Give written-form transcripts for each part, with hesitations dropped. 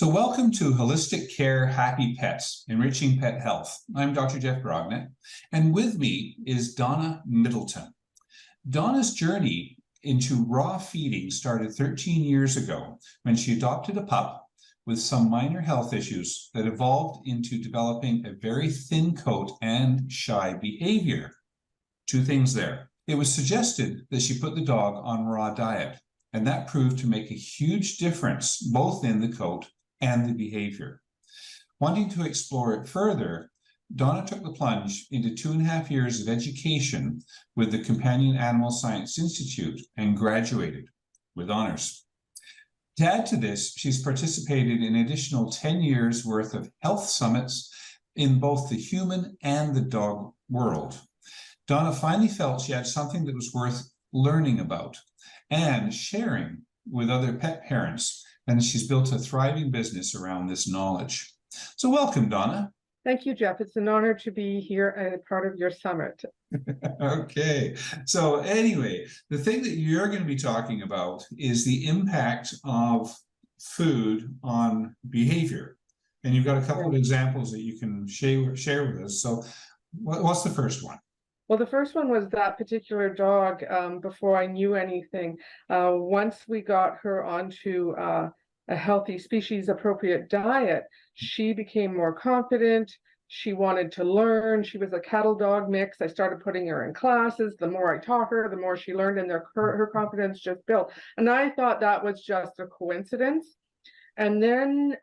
So welcome to Holistic Care Happy Pets, Enriching Pet Health. I'm Dr. Jeff Grognet, and with me is Donna Middleton. Donna's journey into raw feeding started 13 years ago when she adopted a pup with some minor health issues that evolved into developing a very thin coat and shy behavior. Two things there. It was suggested that she put the dog on raw diet, and that proved to make a huge difference both in the coat and the behavior. Wanting to explore it further, Donna took the plunge into 2.5 years of education with the Companion Animal Science Institute and graduated with honors. To add to this, she's participated in an additional 10 years worth of health summits in both the human and the dog world. Donna finally felt she had something that was worth learning about and sharing with other pet parents, and she's built a thriving business around this knowledge. So welcome, Donna. Thank you, Jeff. It's an honor to be here as part of your summit. Okay, so anyway, the thing that you're going to be talking about is the impact of food on behavior. And you've got a couple of examples that you can share with us. So what's the first one? Well, the first one was that particular dog before I knew anything. Once we got her onto a healthy species appropriate diet, she became more confident. She wanted to learn. She was a cattle dog mix. I started putting her in classes. The more I taught her, the more she learned, and her confidence just built. And I thought that was just a coincidence. And then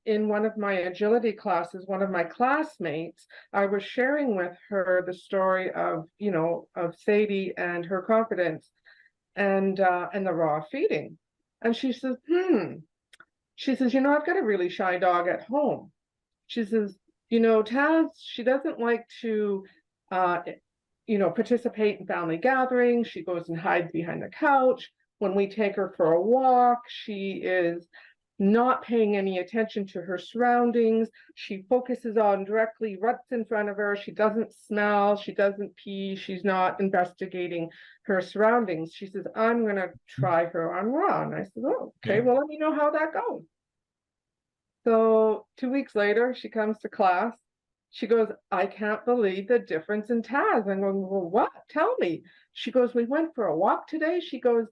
in one of my agility classes, one of my classmates, I was sharing with her the story of Sadie and her confidence and the raw feeding. And she says, She says, I've got a really shy dog at home. She says, Taz, she doesn't like to, participate in family gatherings. She goes and hides behind the couch. When we take her for a walk, she is not paying any attention to her surroundings. She focuses on directly what's in front of her. She doesn't smell. She doesn't pee. She's not investigating her surroundings. She says, I'm going to try her on raw. And I said, oh, okay, well, let me know how that goes. So 2 weeks later, she comes to class. She goes, I can't believe the difference in Taz. I'm going, well, what? Tell me. She goes, we went for a walk today. She goes,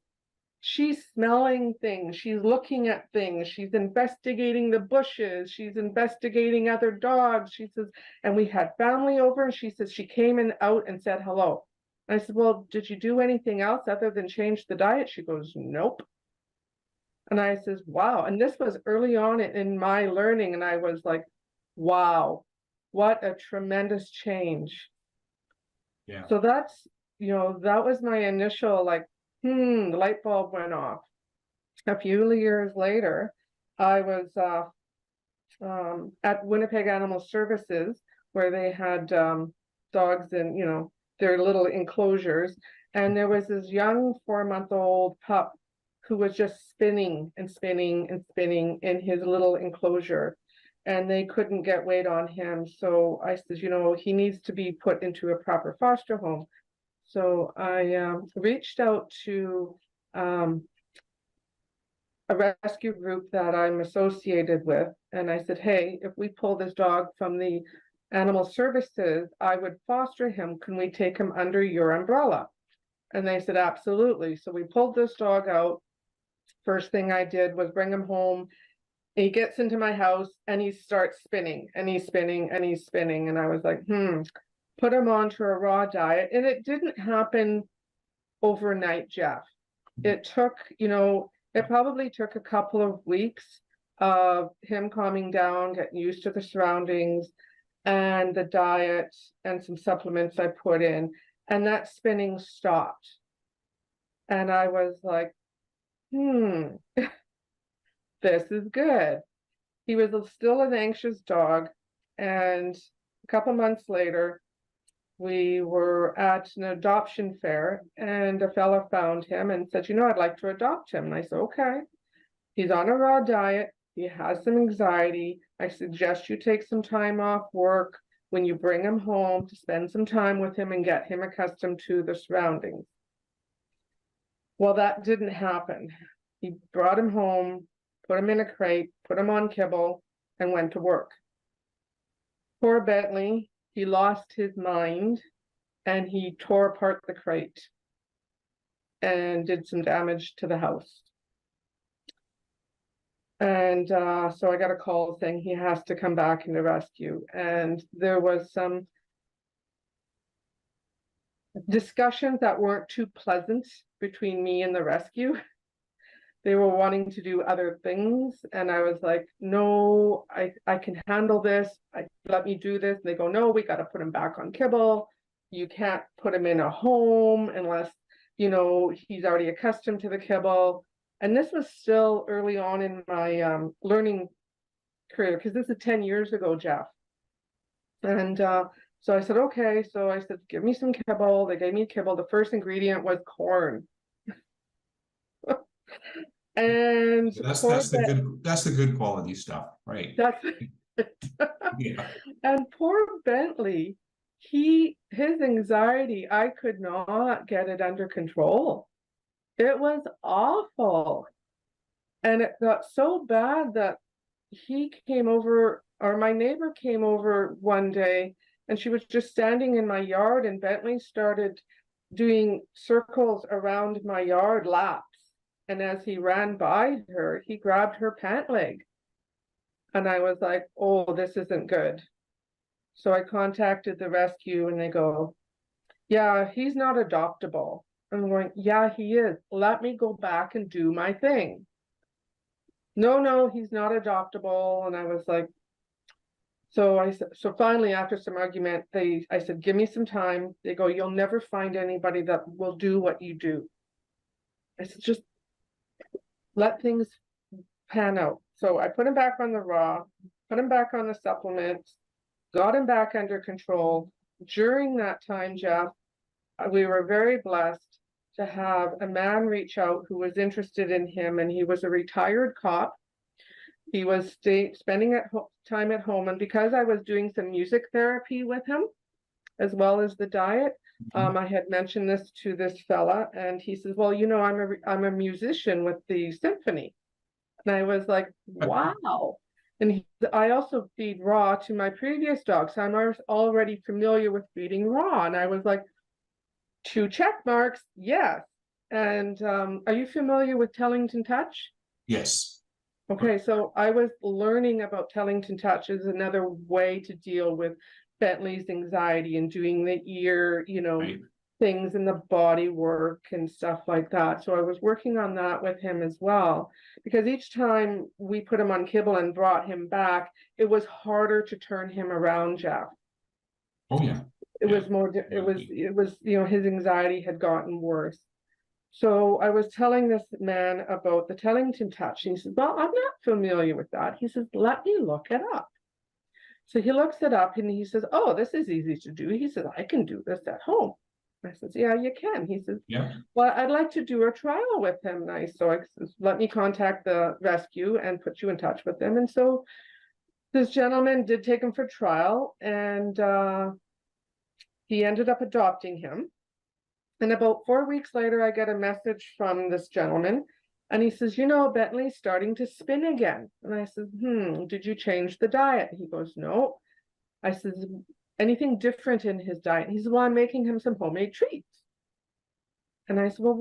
she's smelling things. She's looking at things. She's investigating the bushes. She's investigating other dogs. She says, and we had family over, and she says she came in out and said hello. And I said, well, did you do anything else other than change the diet? She goes, nope. And I says, wow. And this was early on in my learning. And I was like, wow, what a tremendous change. Yeah. So that's, that was my initial the light bulb went off. A few years later, I was at Winnipeg Animal Services, where they had dogs in, their little enclosures. And there was this young 4-month-old pup who was just spinning and spinning and spinning in his little enclosure. And they couldn't get weight on him. So I said, he needs to be put into a proper foster home. So I reached out to a rescue group that I'm associated with. And I said, hey, if we pull this dog from the animal services, I would foster him. Can we take him under your umbrella? And they said, absolutely. So we pulled this dog out. First thing I did was bring him home. He gets into my house and he starts spinning and he's spinning and he's spinning. And I was like, put him onto a raw diet. And it didn't happen overnight, Jeff. It took, it probably took a couple of weeks of him calming down, getting used to the surroundings and the diet and some supplements I put in. And that spinning stopped. And I was like, this is good. He was still an anxious dog. And a couple months later, we were at an adoption fair and a fella found him and said, I'd like to adopt him. And I said, okay. He's on a raw diet. He has some anxiety. I suggest you take some time off work when you bring him home to spend some time with him and get him accustomed to the surroundings. Well, that didn't happen. He brought him home. put him in a crate, put him on kibble, and went to work. Poor Bentley, he lost his mind and he tore apart the crate and did some damage to the house. And so I got a call saying he has to come back into rescue. And there was some discussions that weren't too pleasant between me and the rescue. They were wanting to do other things. And I was like, no, I can handle this. Let me do this. And they go, no, we got to put him back on kibble. You can't put him in a home unless, you know, he's already accustomed to the kibble. And this was still early on in my learning career, because this is 10 years ago, Jeff. And so I said, okay. So I said, give me some kibble. They gave me kibble. The first ingredient was corn. And that's the good quality stuff, right? That's Yeah. And poor Bentley, his anxiety, I could not get it under control. It was awful. And it got so bad that he came over, or my neighbor came over one day, and she was just standing in my yard, and Bentley started doing circles around my yard, laps. And as he ran by her, he grabbed her pant leg. And I was like, oh, this isn't good. So I contacted the rescue and they go, yeah, he's not adoptable. I'm going, yeah, he is. Let me go back and do my thing. No, he's not adoptable. And I was like, so finally, after some argument, I said, give me some time. They go, you'll never find anybody that will do what you do. I said, just let things pan out. So I put him back on the raw, put him back on the supplements, got him back under control. During that time, Jeff, we were very blessed to have a man reach out who was interested in him, and he was a retired cop. He was spending time at home, and because I was doing some music therapy with him, as well as the diet, I had mentioned this to this fella, and he says, well, you know, I'm a musician with the symphony. And I was like, wow. And I also feed raw to my previous dogs. So I'm already familiar with feeding raw. And I was like, 2 check marks, yes. And are you familiar with Tellington Touch? Yes. Okay, so I was learning about Tellington Touch as another way to deal with Bentley's anxiety and doing the ear, you know, right, things in the body work and stuff like that. So I was working on that with him as well, because each time we put him on kibble and brought him back, it was harder to turn him around, Jeff. Oh yeah. It was more, it was, you know, his anxiety had gotten worse. So I was telling this man about the Tellington Touch. And he said, well, I'm not familiar with that. He says, let me look it up. So he looks it up and he says, oh, this is easy to do. He says, I can do this at home. I says, yeah, you can. He says, yeah, well, I'd like to do a trial with him. So I says, let me contact the rescue and put you in touch with them. And so this gentleman did take him for trial, and he ended up adopting him. And about 4 weeks later, I get a message from this gentleman, and he says, you know, Bentley's starting to spin again. And I said, did you change the diet? He goes, no. I says, anything different in his diet? He says, well, I'm making him some homemade treats. And I said, well,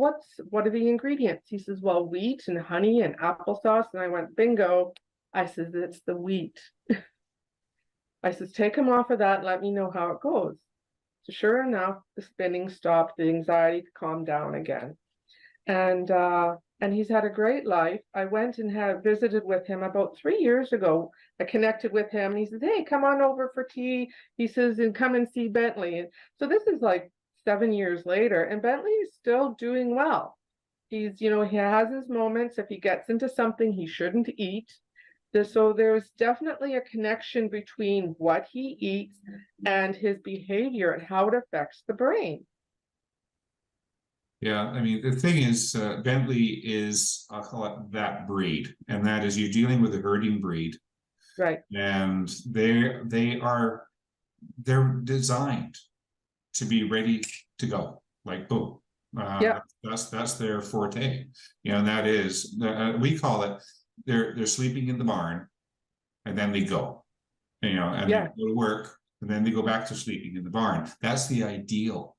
what are the ingredients? He says, well, wheat and honey and applesauce. And I went, bingo. I says, it's the wheat. I says, take him off of that. Let me know how it goes. So sure enough, the spinning stopped, the anxiety calmed down again. And he's had a great life. I went and had visited with him about 3 years ago. I connected with him and he says, hey, come on over for tea. He says, and come and see Bentley. And so this is like 7 years later, and Bentley is still doing well. He's, you know, he has his moments. If he gets into something he shouldn't eat. So there's definitely a connection between what he eats and his behavior and how it affects the brain. Yeah, I mean, the thing is, Bentley is that breed, and that is you're dealing with a herding breed. Right. And they're designed to be ready to go, like boom. Yeah. That's their forte. You know, and that is, we call it, they're sleeping in the barn, and then they go, and they go to work, and then they go back to sleeping in the barn. That's the ideal,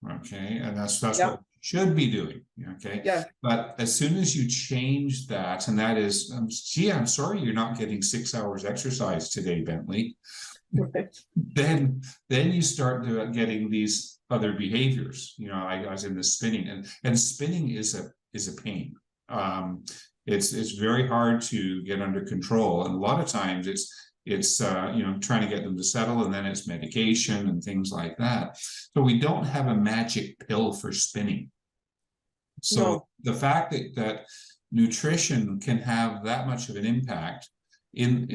okay, and that's what we should be doing, okay. Yeah. But as soon as you change that, and that is, gee, I'm sorry you're not getting 6 hours exercise today, Bentley. Then you start getting these other behaviors. I was in the spinning, and spinning is a pain. It's very hard to get under control, and a lot of times it's trying to get them to settle, and then it's medication and things like that. So we don't have a magic pill for spinning. So the fact that nutrition can have that much of an impact I'll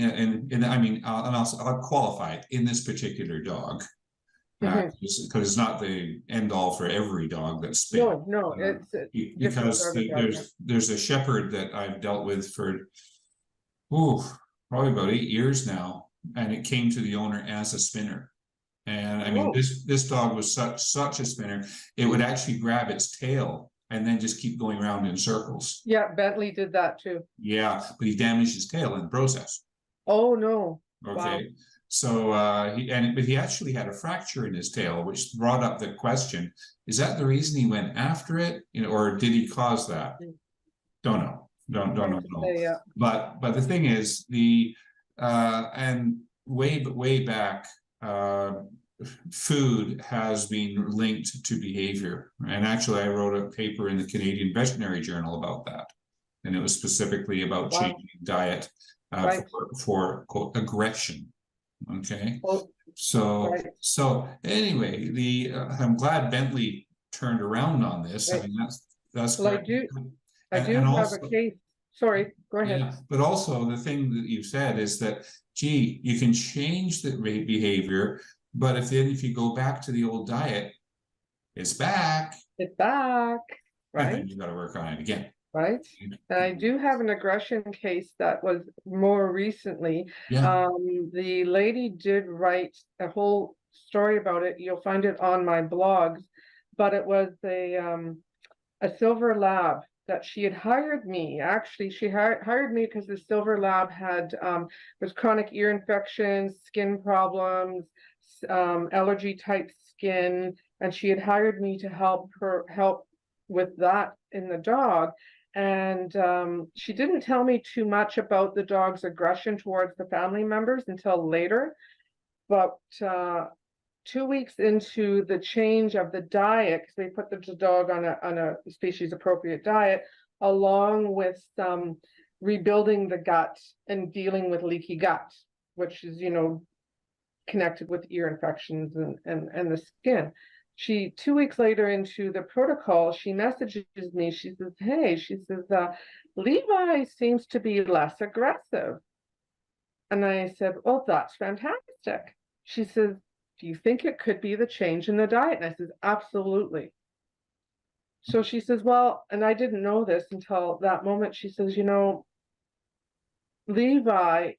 qualify it in this particular dog, because it's not the end all for every dog that's spinning. No, because there's a shepherd that I've dealt with for probably about 8 years now, and it came to the owner as a spinner. And this dog was such a spinner, it would actually grab its tail and then just keep going around in circles. Yeah, Bentley did that too. Yeah, but he damaged his tail in the process. Oh no. Okay. Wow. So but he actually had a fracture in his tail, which brought up the question: is that the reason he went after it, or did he cause that? Don't know. Don't know. Yeah. But the thing is, and way back, food has been linked to behavior. And actually, I wrote a paper in the Canadian Veterinary Journal about that, and it was specifically about changing diet for quote aggression. Okay. So anyway, I'm glad Bentley turned around on this. I mean, that's well, correct. I do have a case. Sorry, go ahead. Yeah, but also the thing that you said is that, gee, you can change the behavior, but if you go back to the old diet, it's back. It's back, right? And then you got to work on it again. Right. And I do have an aggression case that was more recently. Yeah. The lady did write a whole story about it. You'll find it on my blogs, but it was a silver lab that she had hired me. Actually, she hired me because the silver lab had was chronic ear infections, skin problems, allergy type skin, and she had hired me to help with that in the dog. And she didn't tell me too much about the dog's aggression towards the family members until later. But 2 weeks into the change of the diet, because we put the dog on a species appropriate diet, along with rebuilding the gut and dealing with leaky gut, which is connected with ear infections and the skin. 2 weeks later into the protocol, she messages me. She says, hey, Levi seems to be less aggressive. And I said, well, that's fantastic. She says, do you think it could be the change in the diet? And I said, absolutely. So she says, well, and I didn't know this until that moment. She says, Levi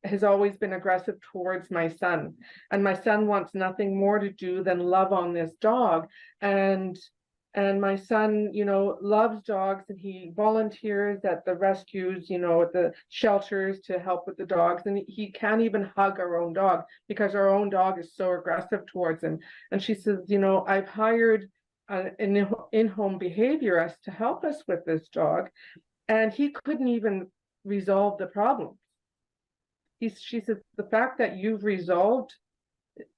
has always been aggressive towards my son, and my son wants nothing more to do than love on this dog, and my son loves dogs, and he volunteers at the rescues, at the shelters to help with the dogs, and he can't even hug our own dog because our own dog is so aggressive towards him. And she says, I've hired an in-home behaviorist to help us with this dog, and he couldn't even resolve the problem. She says, the fact that you've resolved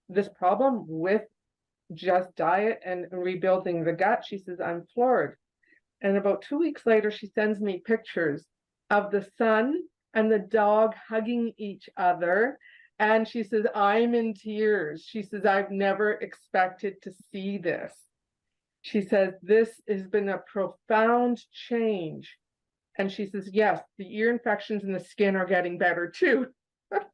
this problem with just diet and rebuilding the gut, she says, I'm floored. And about 2 weeks later, she sends me pictures of the son and the dog hugging each other. And she says, I'm in tears. She says, I've never expected to see this. She says, this has been a profound change. And she says, yes, the ear infections in the skin are getting better too.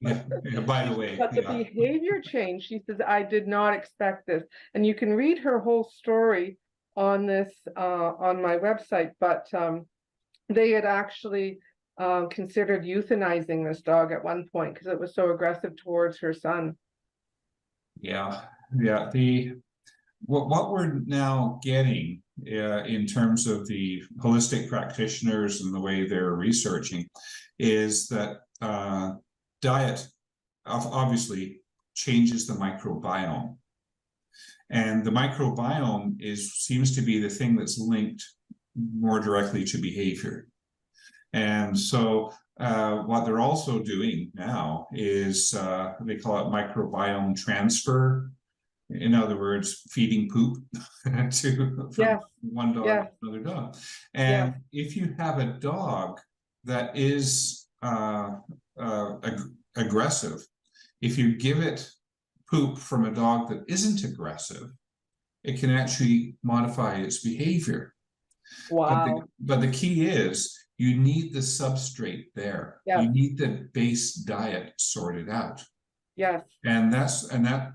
Yeah, by the way. But the behavior change, she says, I did not expect this. And you can read her whole story on this, on my website, but they had actually considered euthanizing this dog at one point because it was so aggressive towards her son. Yeah. What we're now getting in terms of the holistic practitioners and the way they're researching is that diet obviously changes the microbiome. And the microbiome seems to be the thing that's linked more directly to behavior. And so what they're also doing now is they call it microbiome transfer. In other words, feeding poop from one dog to another dog. And if you have a dog that is aggressive, if you give it poop from a dog that isn't aggressive, it can actually modify its behavior. Wow. But the key is you need the substrate there. You need the base diet sorted out. Yes. And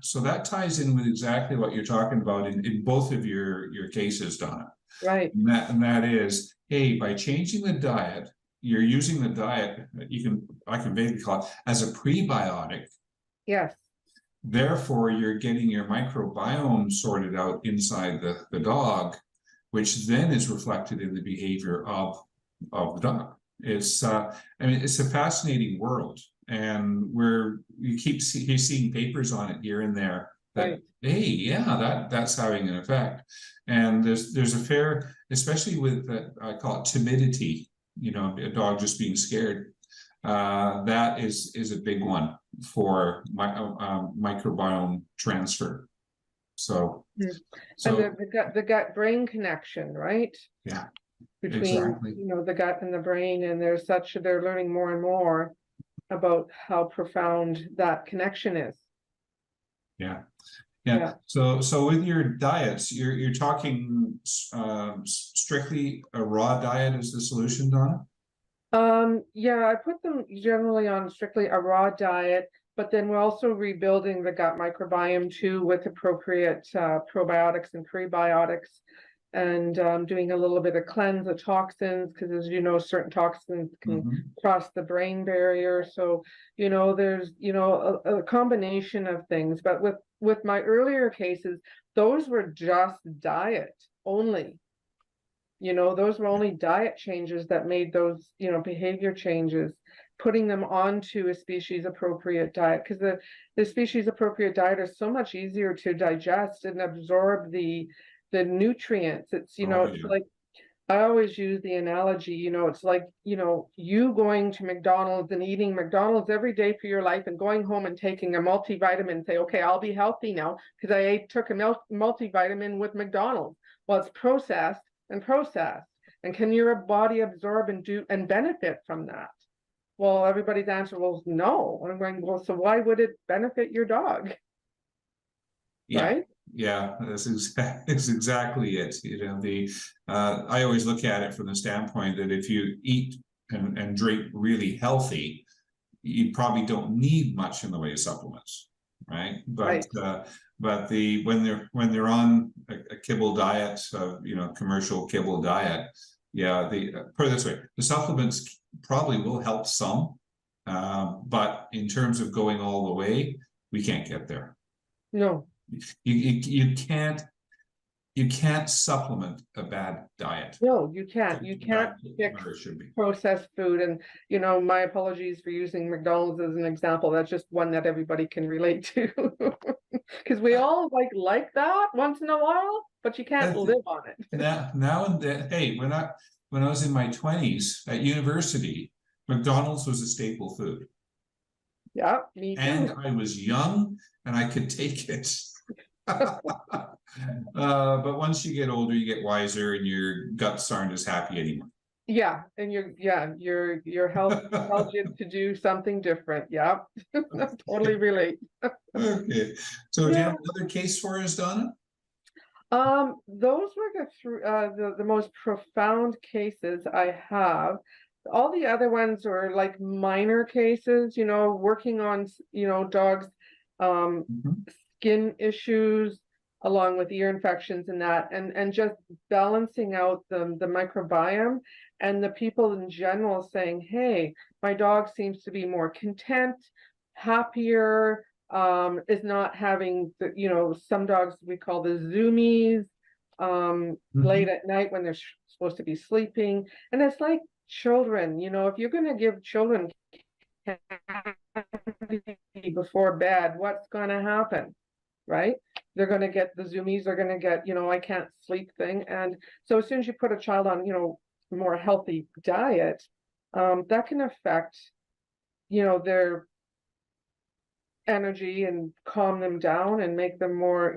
so that ties in with exactly what you're talking about in both of your cases, Donna. Right. And that is, hey, by changing the diet, you're using the diet, I can vaguely call it as a prebiotic. Yes. Therefore, you're getting your microbiome sorted out inside the dog, which then is reflected in the behavior of the dog. It's it's a fascinating world, and you keep seeing papers on it here and there that hey, yeah, that's having an effect. And there's a fair, especially with I call it timidity, a dog just being scared. That is a big one for microbiome transfer. So, and the gut brain connection, right? Yeah, between exactly. The gut and the brain, and they're learning more and more about how profound that connection is. Yeah. So with your diets, you're talking strictly a raw diet is the solution, Donna? Yeah, I put them generally on strictly a raw diet, but then we're also rebuilding the gut microbiome too with appropriate probiotics and prebiotics, and doing a little bit of cleanse of toxins, because as you know, certain toxins can cross the brain barrier. So, there's, a combination of things. But with my earlier cases, those were just diet only. Those were only diet changes that made those, behavior changes, putting them onto a species appropriate diet, because the species appropriate diet is so much easier to digest and absorb the nutrients. It's, it's like, I always use the analogy, it's like, you going to McDonald's and eating McDonald's every day for your life and going home and taking a multivitamin and say, okay, I'll be healthy now because I took a multivitamin with McDonald's. Well, it's processed. And can your body absorb and benefit from that? Well, everybody's answer was no. And I'm going, well, so why would it benefit your dog? Right? Yeah, that's exactly it. I always look at it from the standpoint that if you eat and drink really healthy, you probably don't need much in the way of supplements, right? But when they're on a kibble diet, commercial kibble diet, put it this way, the supplements probably will help some, but in terms of going all the way, we can't get there. No. You can't supplement a bad diet. No, you can't. You can't fix processed food. And my apologies for using McDonald's as an example. That's just one that everybody can relate to, because we all like that once in a while, but you can't live on it. Now and then. Hey, when I was in my 20s at university, McDonald's was a staple food. Yeah, me too. And I was young and I could take it. But once you get older, you get wiser, and your guts aren't as happy anymore. Yeah, and your health tells you to do something different. Yeah, totally relate. Okay, so do you have another case for us, Donna? Those were the most profound cases I have. All the other ones are like minor cases, working on dogs skin issues along with ear infections and that, and just balancing out the microbiome, and the people in general saying, hey, my dog seems to be more content, happier, is not having some dogs we call the zoomies, late at night when they're supposed to be sleeping. And it's like children, if you're going to give children candy before bed, what's going to happen, right? They're going to get the zoomies, they're going to get, I can't sleep thing. And so as soon as you put a child on, a more healthy diet, that can affect, their energy and calm them down and make them more,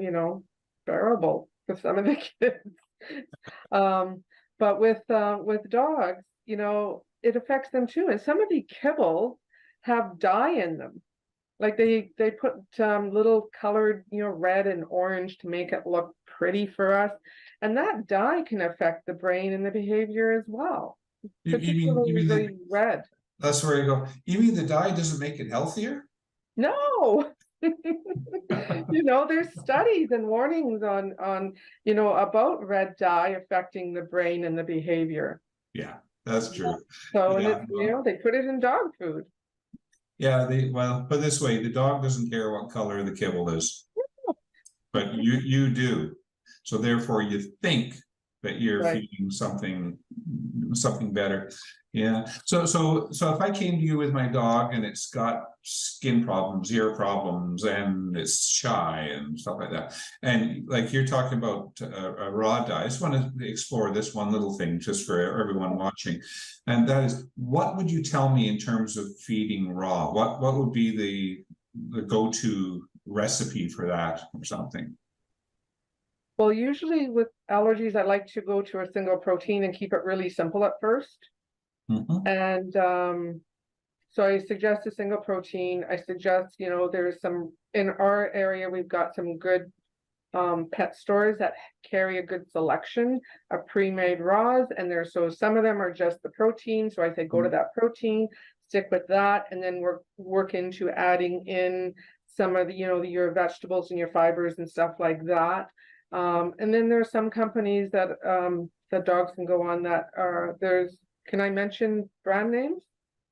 bearable for some of the kids. But with dogs, it affects them too. And some of the kibble have dye in them. Like they put little colored, red and orange to make it look pretty for us. And that dye can affect the brain and the behavior as well. Particularly red. That's where you go. You mean the dye doesn't make it healthier? No. There's studies and warnings on about red dye affecting the brain and the behavior. Yeah, that's true. So and it's, they put it in dog food. Yeah, but this way, the dog doesn't care what color the kibble is, but you do. So therefore, you think that you're feeding something better. Yeah. So if I came to you with my dog and it's got skin problems, ear problems, and it's shy and stuff like that, and like you're talking about a raw diet, I just want to explore this one little thing just for everyone watching, and that is, what would you tell me in terms of feeding raw? What would be the go-to recipe for that or something? Well, usually with allergies, I like to go to a single protein and keep it really simple at first. And so I suggest a single protein. I suggest, there's some, in our area, we've got some good pet stores that carry a good selection of pre-made raws. And so some of them are just the protein. So I say, go to that protein, stick with that, and then work into adding in some of the, your vegetables and your fibers and stuff like that. And then there's some companies that dogs can go on that can I mention brand names?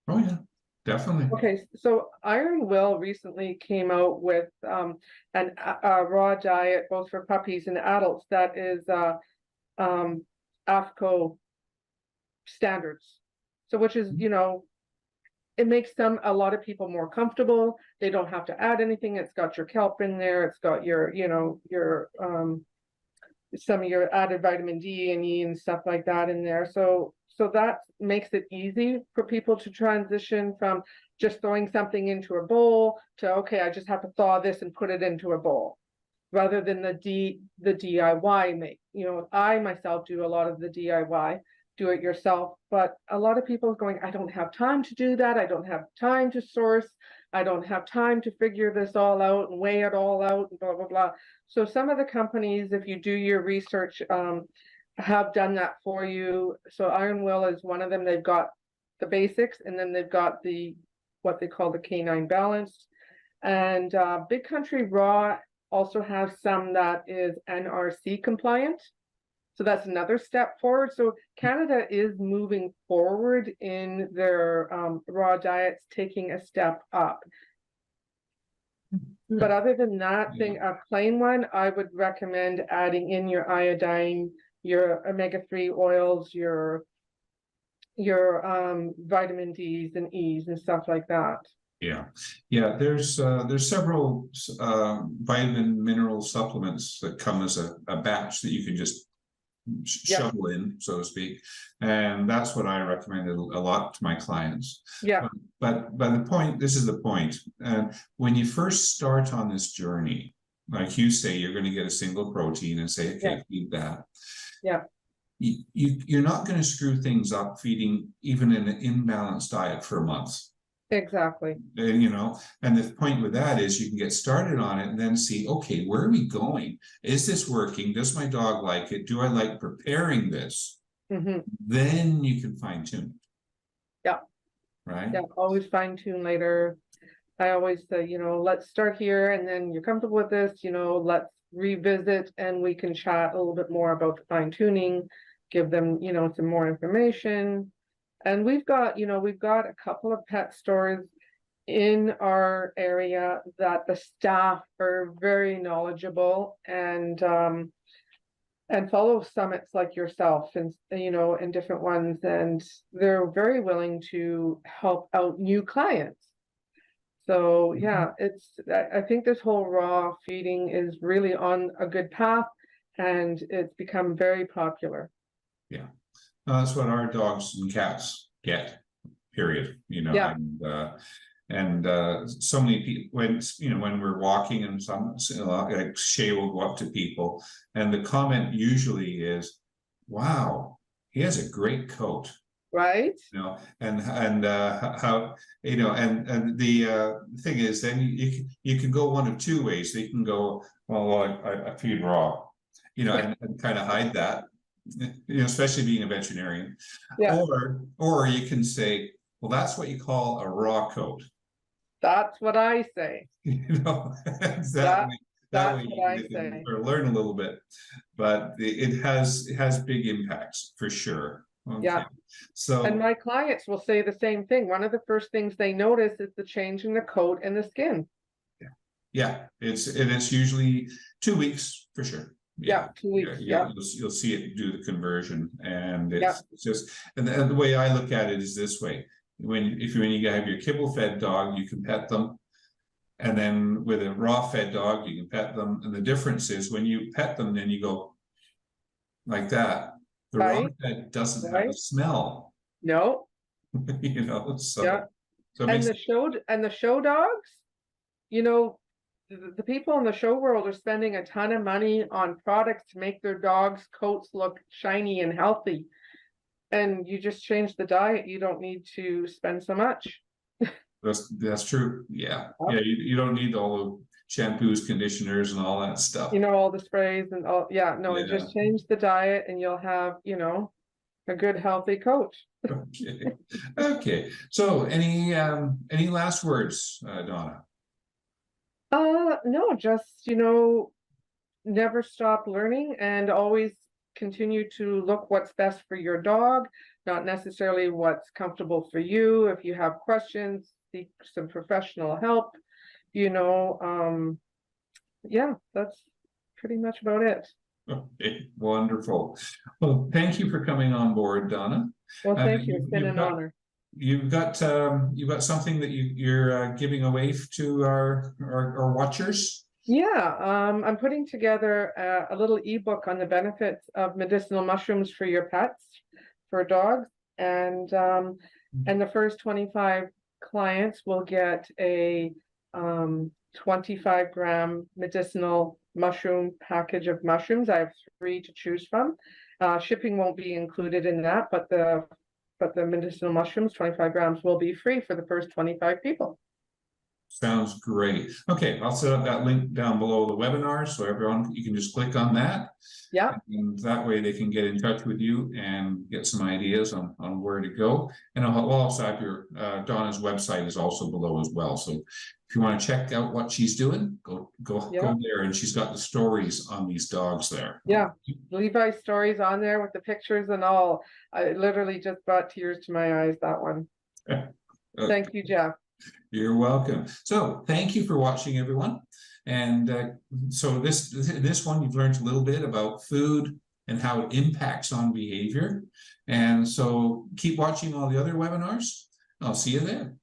Oh yeah, definitely. Okay, so Iron Will recently came out with a raw diet both for puppies and adults that is AFCO standards. So which is, it makes a lot of people more comfortable. They don't have to add anything. It's got your kelp in there. It's got your, some of your added vitamin D and E and stuff like that in there. So that makes it easy for people to transition from just throwing something into a bowl to, okay, I just have to thaw this and put it into a bowl, rather than the DIY make. I myself do a lot of the DIY, do it yourself, but a lot of people are going, I don't have time to do that. I don't have time to source. I don't have time to figure this all out and weigh it all out and blah, blah, blah. So some of the companies, if you do your research, have done that for you. So Iron Will is one of them. They've got the basics, and then they've got what they call the Canine Balanced. And Big Country Raw also has some that is NRC compliant. So that's another step forward. So Canada is moving forward in their raw diets, taking a step up. But other than that a plain one, I would recommend adding in your iodine, your omega-3 oils, your vitamin D's and E's and stuff like that. Yeah. There's several vitamin mineral supplements that come as a batch that you can just shovel in, so to speak, and that's what I recommend a lot to my clients. But the point, this is the point, when you first start on this journey, like you say, you're going to get a single protein and say, okay, feed that. You're not going to screw things up feeding even an imbalanced diet for a month. Exactly. And the point with that is you can get started on it and then see, okay, where are we going? Is this working? Does my dog like it? Do I like preparing this? Then you can fine tune. Right? Yeah, always fine tune later. I always say, let's start here, and then you're comfortable with this, let's revisit and we can chat a little bit more about the fine tuning, give them, some more information. And we've got a couple of pet stores in our area that the staff are very knowledgeable, and and follow summits like yourself, and you know, in different ones, and they're very willing to help out new clients. So yeah, I think this whole raw feeding is really on a good path, and it's become very popular. Yeah, that's what our dogs and cats get, period. You know, Yeah. and so many people, when you know, when we're walking, and some, like Shay will go up to people, and the comment usually is, "Wow, he has a great coat." Right. You know, and how, you know, and the thing is, then you can go one of two ways. They can go, well, I feed raw, you know, and kind of hide that, you know, especially being a veterinarian. Yeah. Or you can say, well, that's what you call a raw coat. That's what I say. You know, that way you can sort of learn a little bit, but it has big impacts for sure. Okay. Yeah. So, and my clients will say the same thing. One of the first things they notice is the change in the coat and the skin. Yeah, it's usually 2 weeks for sure. Yeah, 2 weeks. Yeah, you'll see it do the conversion, and it's just, and the way I look at it is this way: when you have your kibble fed dog, you can pet them, and then with a raw fed dog, you can pet them, and the difference is when you pet them, then you go like that. The raw fed doesn't have a smell. No. You know, so yeah. So and the show dogs, you know, the people in the show world are spending a ton of money on products to make their dogs' coats look shiny and healthy. And you just change the diet, you don't need to spend so much. That's true. Yeah. Yeah, you don't need all the shampoos, conditioners, and all that stuff. You know, all the sprays and all. Yeah, no, you just change the diet and you'll have, you know, a good healthy coat. Okay. Okay. So any last words, Donna? No, just, you know, never stop learning and always continue to look what's best for your dog, not necessarily what's comfortable for you. If you have questions, seek some professional help, you know. Yeah, that's pretty much about it. Okay, wonderful. Well, thank you for coming on board, Donna. Well, thank you. It's been an honor. You've got something that you're giving away to our watchers. Yeah, I'm putting together a little ebook on the benefits of medicinal mushrooms for your pets, for dogs, and the first 25 clients will get a 25-gram medicinal mushroom package of mushrooms. I have 3 to choose from. Shipping won't be included in that, but the medicinal mushrooms, 25 grams, will be free for the first 25 people. Sounds great. Okay, I'll set up that link down below the webinar, so everyone, you can just click on that. Yeah. And that way they can get in touch with you and get some ideas on where to go. And I'll also have your Donna's website is also below as well. So if you want to check out what she's doing, go there, and she's got the stories on these dogs there. Yeah, Levi's stories on there with the pictures and all. I literally just brought tears to my eyes, that one. Okay. Thank you, Jeff. You're welcome. So thank you for watching, everyone. And so this one, you've learned a little bit about food and how it impacts on behavior. And so keep watching all the other webinars. I'll see you there.